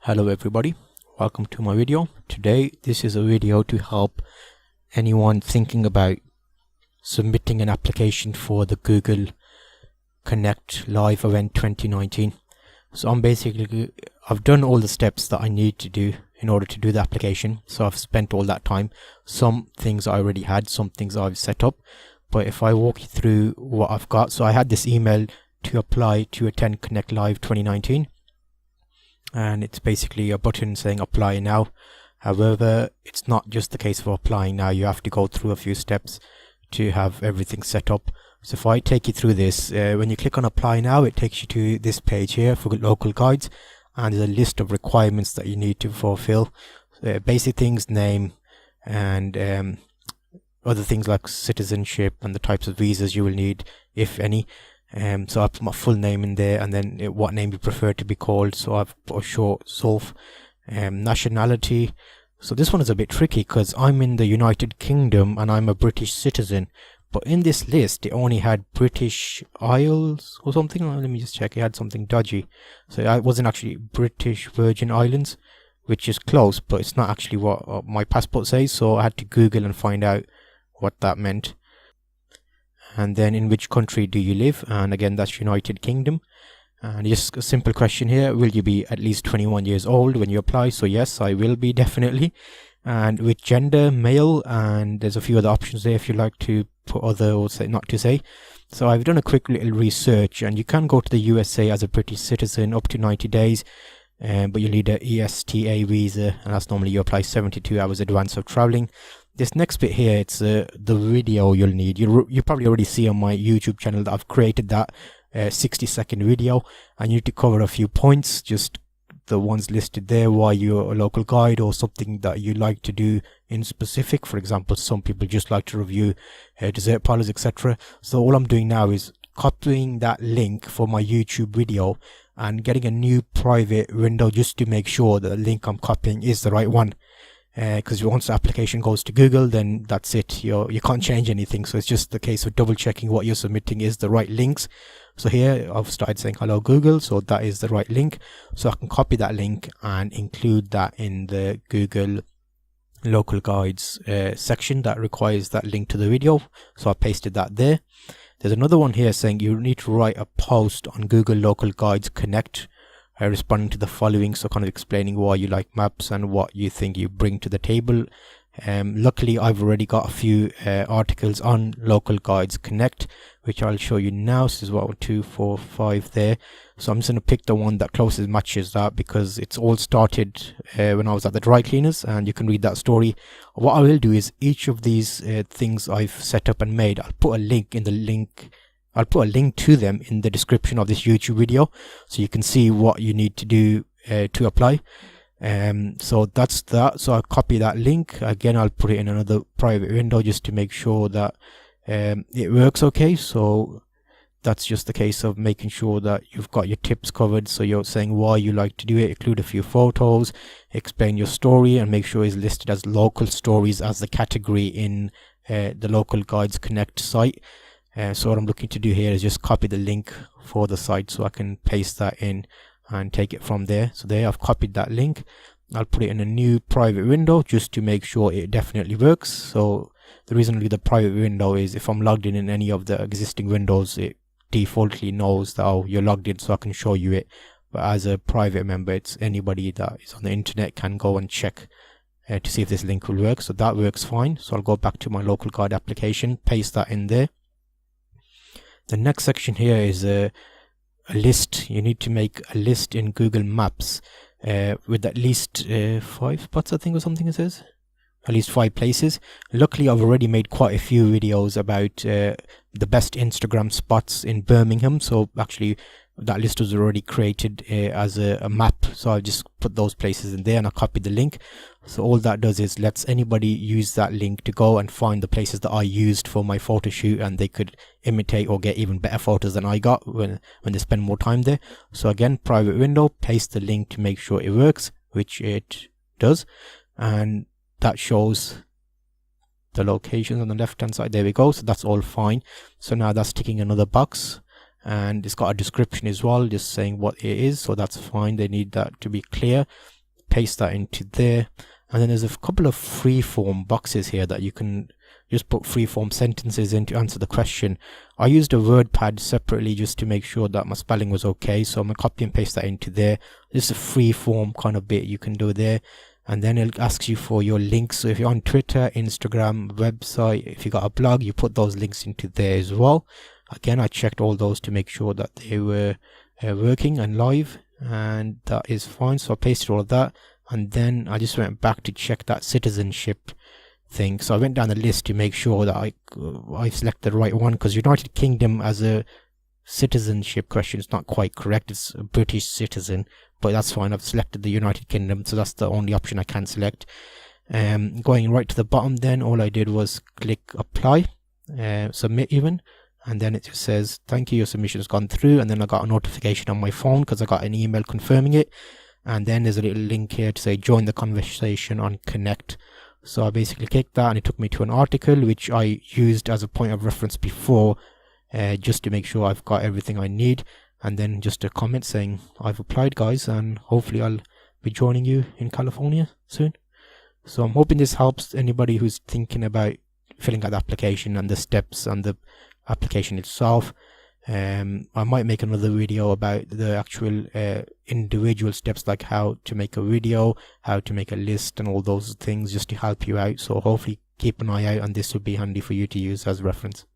Hello everybody, welcome to my video. Today this is a video to help anyone thinking about submitting an application for the Google Connect Live event 2019. So I've done all the steps that I need to do in order to do the application. So I've spent all that time. Some things I already had, some things I've set up. But if I walk you through what I've got, so I had this email to apply to attend Connect Live 2019. And it's basically a button saying apply now. However, it's not just the case of applying now. You have to go through a few steps to have everything set up. So if I take you through this, when you click on apply now, it takes you to this page here for local guides, and there's a list of requirements that you need to fulfill. Basic things, name, and other things like citizenship and the types of visas you will need, if any. So I put my full name in there, and then what name you prefer to be called. So I've put a short Solf. Nationality. So this one is a bit tricky because I'm in the United Kingdom and I'm a British citizen. But in this list, it only had British Isles or something. Let me just check. It had something dodgy. So it wasn't actually British Virgin Islands, which is close, but it's not actually what my passport says. So I had to Google and find out what that meant. And then in which country do you live? And again, that's United Kingdom. And just a simple question here: will you be at least 21 years old when you apply? So yes, I will be, definitely. And with gender, male, and there's a few other options there if you like to put other or say not to say. So I've done a quick little research, and you can go to the USA as a British citizen up to 90 days. But you need a ESTA visa, and that's normally you apply 72 hours advance of traveling. This next bit here, it's the video you'll need. You probably already see on my YouTube channel that I've created that 60-second video, and you need to cover a few points, just the ones listed there, why you're a local guide or something that you like to do in specific. For example, some people just like to review dessert parlors, etc. So all I'm doing now is copying that link for my YouTube video and getting a new private window just to make sure that the link I'm copying is the right one. Because once the application goes to Google, then that's it. You can't change anything. So it's just the case of double checking what you're submitting is the right links. So here I've started saying hello Google, so that is the right link. So I can copy that link and include that in the Google local guides section that requires that link to the video. So I pasted that there. There's another one here saying you need to write a post on Google Local Guides Connect, responding to the following, so kind of explaining why you like maps and what you think you bring to the table. Luckily I've already got a few articles on Local Guides Connect, which I'll show you now. So there's 1, 2, 4, 5 there. So I'm just going to pick the one that closest matches that, because it's all started when I was at the dry cleaners, and you can read that story. What I will do is each of these things I've set up and made, I'll put a link to them in the description of this YouTube video, so you can see what you need to do to apply. So that's that. So I'll copy that link. Again, I'll put it in another private window just to make sure that it works okay. So that's just the case of making sure that you've got your tips covered. So you're saying why you like to do it, include a few photos, explain your story, and make sure it's listed as local stories as the category in the Local Guides Connect site. So what I'm looking to do here is just copy the link for the site, so I can paste that in and take it from there. So there, I've copied that link. I'll put it in a new private window just to make sure it definitely works. So the reason I do the private window is if I'm logged in any of the existing windows, it defaultly knows that, oh, you're logged in, so I can show you it. But as a private member, it's anybody that is on the internet can go and check to see if this link will work. So that works fine. So I'll go back to my local guide application, paste that in there. The next section here is a list. You need to make a list in Google Maps with at least 5 spots, I think, or something it says. At least 5 places. Luckily, I've already made quite a few videos about the best Instagram spots in Birmingham. So actually, that list was already created as a map. So I'll just put those places in there, and I copied the link. So all that does is lets anybody use that link to go and find the places that I used for my photo shoot, and they could imitate or get even better photos than I got when they spend more time there. So again, private window, paste the link to make sure it works, which it does, and that shows the locations on the left hand side. There we go. So that's all fine. So now that's ticking another box. and it's got a description as well, just saying what it is, so that's fine. They need that to be clear. Paste that into there, and then there's a couple of freeform boxes here that you can just put freeform sentences in to answer the question. I used a word pad separately just to make sure that my spelling was okay, so I'm gonna copy and paste that into there. This is a freeform kind of bit you can do there, and then it asks you for your links. So if you're on Twitter, Instagram, website, if you got a blog, you put those links into there as well. Again, I checked all those to make sure that they were working and live, and that is fine. So I pasted all of that, and then I just went back to check that citizenship thing. So I went down the list to make sure that I selected the right one, because United Kingdom as a citizenship question is not quite correct. It's a British citizen, but that's fine. I've selected the United Kingdom, so that's the only option I can select. Going right to the bottom, then all I did was click apply, submit even, and then it just says thank you, your submission has gone through. And then I got a notification on my phone because I got an email confirming it, and then there's a little link here to say join the conversation on Connect. So I basically clicked that, and it took me to an article which I used as a point of reference before, just to make sure I've got everything I need, and then just a comment saying I've applied, guys, and hopefully I'll be joining you in California soon. So I'm hoping this helps anybody who's thinking about filling out the application and the steps and the application itself. I might make another video about the actual individual steps, like how to make a video, how to make a list, and all those things, just to help you out. So hopefully keep an eye out, and this will be handy for you to use as reference.